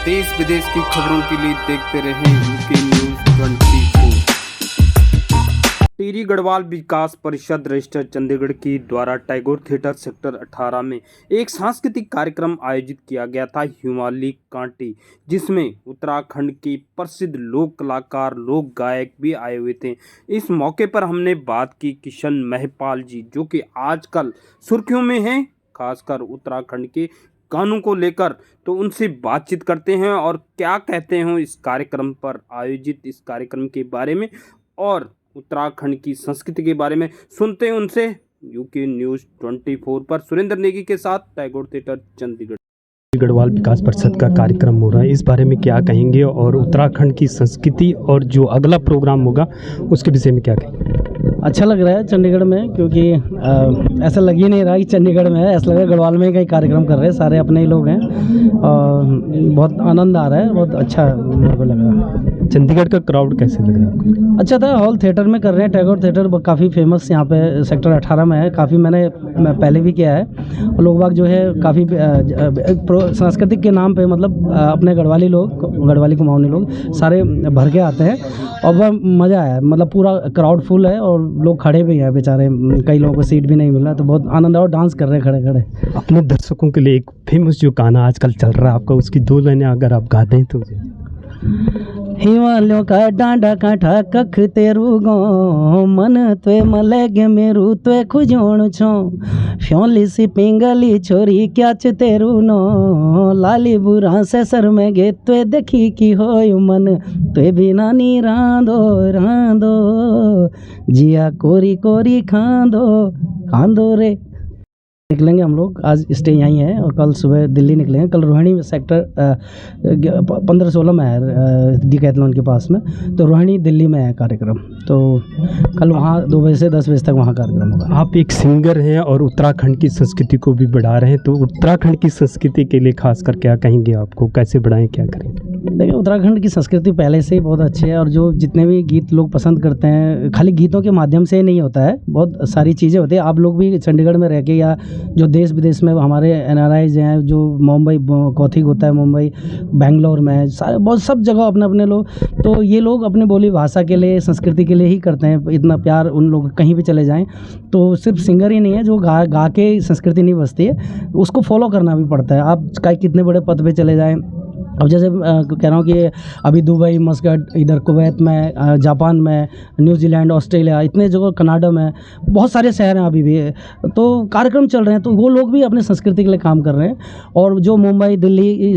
देश विदेश की खबरों के लिए देखते रहें यूके न्यूज़ 24। टिहरी गढ़वाल विकास परिषद रजिस्टर चंडीगढ़ की द्वारा टैगोर थिएटर सेक्टर 18 में एक सांस्कृतिक कार्यक्रम आयोजित किया गया था, हिमालय कांटी, जिसमें उत्तराखंड के प्रसिद्ध लोक कलाकार, लोक गायक भी आए हुए थे। इस मौके पर हमने बात की किशन महिपाल जी, जो कि आजकल सुर्खियों में हैं, खासकर उत्तराखंड के गानों को लेकर। तो उनसे बातचीत करते हैं और क्या कहते हैं इस कार्यक्रम पर आयोजित इस कार्यक्रम के बारे में और उत्तराखंड की संस्कृति के बारे में सुनते हैं उनसे। यूके न्यूज़ 24 पर सुरेंद्र नेगी के साथ टैगोर थिएटर चंडीगढ़। गढ़वाल विकास परिषद का कार्यक्रम हो रहा है, इस बारे में क्या कहेंगे और उत्तराखंड की संस्कृति और जो अगला प्रोग्राम होगा उसके विषय में क्या कहेंगे? अच्छा लग रहा है चंडीगढ़ में, क्योंकि ऐसा लग ही नहीं रहा कि चंडीगढ़ में है, ऐसा लग रहा है गढ़वाल में ही कई कार्यक्रम कर रहे हैं, सारे अपने ही लोग हैं और बहुत आनंद आ रहा है, बहुत अच्छा मेरे को लग रहा है। चंडीगढ़ का क्राउड कैसे लग रहा है आपको? अच्छा था, हॉल थिएटर में कर रहे हैं, टैगोर थिएटर काफ़ी फेमस यहाँ पे सेक्टर 18 में है, काफ़ी मैं पहले भी किया है। लोग बाग जो है काफ़ी सांस्कृतिक के नाम पे, मतलब अपने गढ़वाली लोग, गढ़वाली कुमाऊनी लोग सारे भर के आते हैं और वह मज़ा आया, मतलब पूरा क्राउड फुल है और लोग खड़े भी हैं बेचारे, कई लोगों को सीट भी नहीं मिल रहा, तो बहुत आनंद और डांस कर रहे हैं खड़े खड़े। अपने दर्शकों के लिए एक फेमस जो गाना आजकल चल रहा है आपका, उसकी 2 लाइनें अगर आप गा दें तो। हिमालयों का डांडा कांठा कख तेरू गो, मन त्वे मलेगे मेरू त्वे खुजोण छो, फ्योली सी पिंगली छोरी क्या च तेरू नो, लाली बुरा से सर में गे त्वे देखी की होय मन, त्वे बिना नी रांदो रांदो, जिया कोरी कोरी खांदो खांदो रे। निकलेंगे हम लोग, आज स्टे यहीं है और कल सुबह दिल्ली निकलेंगे। कल रोहिणी सेक्टर 15-16 में है, डिकैथलॉन के पास में, तो रोहिणी दिल्ली में है कार्यक्रम, तो कल वहाँ 2 बजे से 10 बजे तक वहाँ कार्यक्रम होगा। आप एक सिंगर हैं और उत्तराखंड की संस्कृति को भी बढ़ा रहे हैं, तो उत्तराखंड की संस्कृति के लिए खासकर क्या कहेंगे आपको, कैसे बढ़ाएं, क्या करें? देखिए, उत्तराखंड की संस्कृति पहले से ही बहुत अच्छी है और जो जितने भी गीत लोग पसंद करते हैं, खाली गीतों के माध्यम से नहीं होता है, बहुत सारी चीज़ें होती है। आप लोग भी चंडीगढ़ में रह के या जो देश विदेश में हमारे NRIs हैं, जो मुंबई कौथिक होता है, मुंबई बेंगलोर में, सारे बहुत सब जगह अपने अपने लोग, तो ये लोग अपनी बोली भाषा के लिए, संस्कृति के लिए ही करते हैं। इतना प्यार उन लोग कहीं भी चले जाएं, तो सिर्फ सिंगर ही नहीं है जो गा के संस्कृति नहीं बसती है, उसको फॉलो करना भी पड़ता है। आप कितने बड़े पद पे चले जाएँ, अब जैसे कह रहा हूँ कि अभी दुबई, मस्कट, इधर कुवैत में, जापान में, न्यूजीलैंड, ऑस्ट्रेलिया, इतने जगह, कनाडा में बहुत सारे शहर हैं अभी भी, तो कार्यक्रम चल रहे हैं, तो वो लोग भी अपने संस्कृति के लिए काम कर रहे हैं। और जो मुंबई, दिल्ली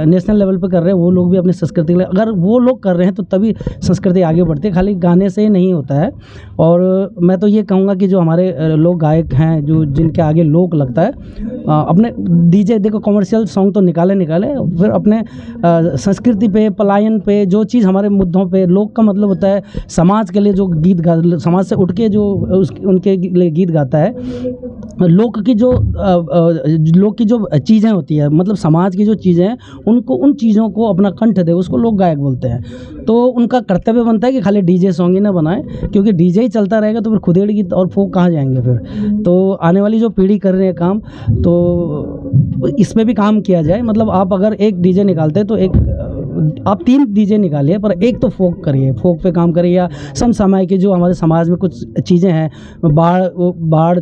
नेशनल लेवल पे कर रहे हैं, वो लोग भी अपनी संस्कृति के लिए, अगर वो लोग कर रहे हैं तो तभी संस्कृति आगे बढ़ती है, खाली गाने से नहीं होता है। और मैं तो ये कहूँगा कि जो हमारे लोग गायक हैं, जो जिनके आगे लोक लगता है, अपने DJ देखो, कॉमर्शियल सॉन्ग तो निकाले, फिर अपने संस्कृति पे, पलायन पे, जो चीज़ हमारे मुद्दों पे, लोक का मतलब होता है समाज के लिए जो गीत समाज से उठ के जो उनके लिए गीत गाता है। लोक की जो चीज़ें होती है, मतलब समाज की जो चीज़ें हैं, उनको, उन चीज़ों को अपना कंठ दे, उसको लोक गायक बोलते हैं। तो उनका कर्तव्य बनता है कि खाली DJ सॉन्ग ही ना बनाएं, क्योंकि DJ ही चलता रहेगा तो फिर खुदेड़ गीत और फोक कहाँ जाएंगे फिर। तो आने वाली जो पीढ़ी कर रही है काम, तो इस पर भी काम किया जाए। मतलब आप अगर एक DJ निकालते हैं तो आप 3 DJ निकालिए, पर एक तो फोक करिए, फोक पे काम करिए, या समसामयिक की जो हमारे समाज में कुछ चीज़ें हैं, बाढ़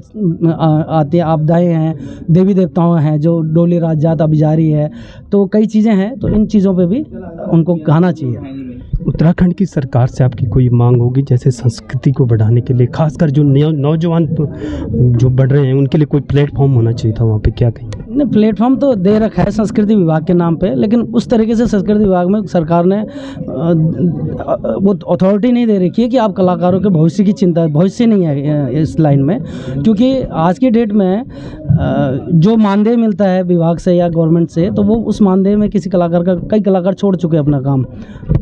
आती है, आपदाएं हैं, देवी देवताओं हैं, जो डोली रात जात अभी जारी है, तो कई चीज़ें हैं, तो इन चीज़ों पे भी उनको गाना चाहिए। उत्तराखंड की सरकार से आपकी कोई मांग होगी, जैसे संस्कृति को बढ़ाने के लिए, खासकर जो नौजवान जो बढ़ रहे हैं उनके लिए कोई प्लेटफॉर्म होना चाहिए था, वहाँ पे क्या कहें? नहीं, प्लेटफॉर्म तो दे रखा है संस्कृति विभाग के नाम पे, लेकिन उस तरीके से संस्कृति विभाग में सरकार ने वो अथॉरिटी नहीं दे रखी है कि आप कलाकारों के भविष्य की चिंता, भविष्य नहीं है इस लाइन में, क्योंकि आज की डेट में जो मानदेय मिलता है विभाग से या गवर्नमेंट से, तो वो उस मानदेय में किसी कलाकार का, कई कलाकार छोड़ चुके हैं, अपना काम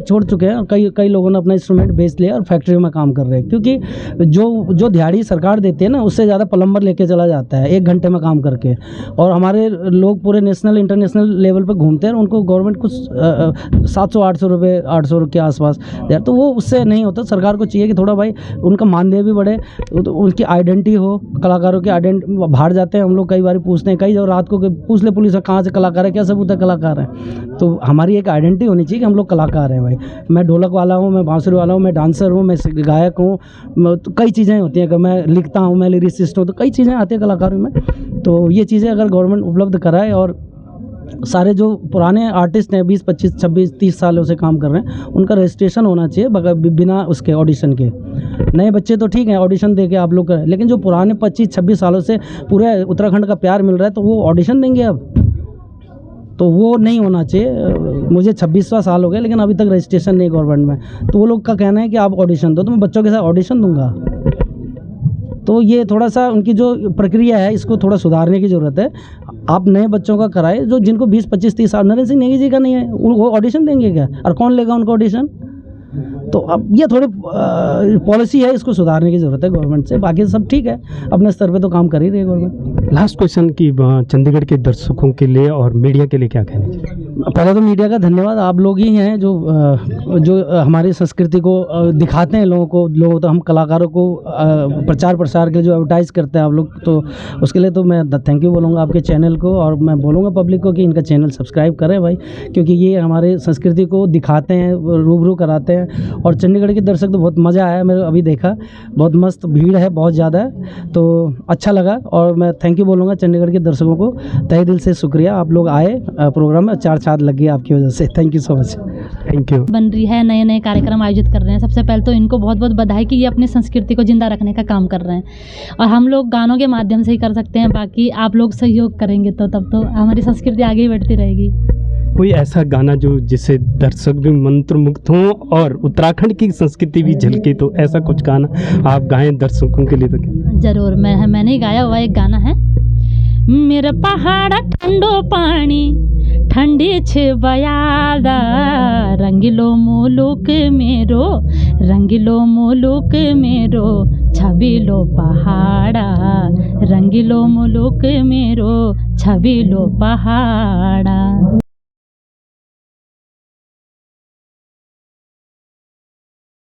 छोड़ चुके हैं। हैं, कई लोगों ने अपना इंस्ट्रूमेंट बेच लिया और फैक्ट्री में काम कर रहे हैं, क्योंकि जो दिहाड़ी सरकार देती है ना, उससे ज़्यादा प्लम्बर लेके चला जाता है 1 घंटे में काम करके, और हमारे लोग पूरे नेशनल इंटरनेशनल लेवल पे घूमते हैं, उनको गवर्नमेंट कुछ 700-800 रुपये 800 के आसपास दे, तो वो उससे नहीं होता। सरकार को चाहिए कि थोड़ा भाई उनका मानदेय भी बढ़े, तो उनकी आइडेंटिटी हो, कलाकारों की आइडेंटिटी। बाहर जाते हैं हम लोग, कई बार पूछते हैं, कई जब रात को पूछ ले पुलिस कहाँ से कलाकार है, क्या सबूत है कलाकार है, तो हमारी एक आइडेंटिटी होनी चाहिए कि हम लोग कलाकार हैं भाई। मैं ढोलक वाला हूँ, मैं बांसुरी वाला हूँ, मैं डांसर हूँ, मैं गायक हूँ, तो कई चीज़ें होती हैं कि मैं लिखता हूँ, मैं लिरिसिस्ट हूँ, तो कई चीज़ें आती हैं कलाकारों में। तो ये चीज़ें अगर गवर्नमेंट उपलब्ध कराए, और सारे जो पुराने आर्टिस्ट हैं 20, 25, 26, 30 सालों से काम कर रहे हैं, उनका रजिस्ट्रेशन होना चाहिए बिना उसके ऑडिशन के। नए बच्चे तो ठीक है ऑडिशन दे के आप लोग करें, लेकिन जो पुराने 25-26 सालों से पूरे उत्तराखंड का प्यार मिल रहा है, तो वो ऑडिशन देंगे अब, तो वो नहीं होना चाहिए। मुझे 26वां साल हो गया, लेकिन अभी तक रजिस्ट्रेशन नहीं गवर्नमेंट में, तो वो लोग का कहना है कि आप ऑडिशन दो, तो मैं बच्चों के साथ ऑडिशन दूंगा। तो ये थोड़ा सा उनकी जो प्रक्रिया है, इसको थोड़ा सुधारने की ज़रूरत है। आप नए बच्चों का कराए, जो जिनको 20, 25, 30 साल, नरेंद्र सिंह नेगी जी का नहीं है, वो ऑडिशन देंगे क्या, और कौन लेगा उनका ऑडिशन? तो अब ये थोड़ी पॉलिसी है, इसको सुधारने की ज़रूरत है गवर्नमेंट से। बाकी सब ठीक है, अपने स्तर पे तो काम कर ही रही है गवर्नमेंट। लास्ट क्वेश्चन कि चंडीगढ़ के दर्शकों के लिए और मीडिया के लिए क्या कहना चाहिए? पहले तो मीडिया का धन्यवाद, आप लोग ही हैं जो हमारी संस्कृति को दिखाते हैं लोगों तो हम कलाकारों को प्रचार प्रसार के जो एडवर्टाइज़ करते हैं आप लोग, तो उसके लिए तो मैं थैंक यू बोलूँगा आपके चैनल को, और मैं बोलूँगा पब्लिक को कि इनका चैनल सब्सक्राइब करें भाई, क्योंकि ये हमारे संस्कृति को दिखाते हैं, रूबरू कराते हैं। और चंडीगढ़ के दर्शक तो बहुत मज़ा आया, मैंने अभी देखा, बहुत मस्त भीड़ है, बहुत ज़्यादा है, तो अच्छा लगा। और मैं थैंक यू बोलूँगा चंडीगढ़ के दर्शकों को, तहे दिल से शुक्रिया, आप लोग आए प्रोग्राम में, 4 चाँद लग गई आपकी वजह से। Thank you so much. Thank you. बन रही है, नए नए कार्यक्रम आयोजित कर रहे हैं। सबसे पहले तो इनको बहुत बहुत बधाई कि ये अपनी संस्कृति को जिंदा रखने का काम कर रहे हैं, और हम लोग गानों के माध्यम से ही कर सकते हैं, बाकी आप लोग सहयोग करेंगे तो तब तो हमारी संस्कृति आगे ही बढ़ती रहेगी। कोई ऐसा गाना जो जिससे दर्शक भी मंत्रमुग्ध हों और उत्तराखंड की संस्कृति भी झलके, तो ऐसा कुछ गाना आप गाएं दर्शकों के लिए? तो क्या जरूर, मैंने ही गाया हुआ एक गाना है, मेरा पहाड़ ठंडो पानी ठंडी छे बयादा, रंगीलो मुलुक मेरो, रंगीलो मुलुक मेरो, छबीलो पहाड़ा, रंगीलो मुलुक मेरो, छबीलो पहाड़ा।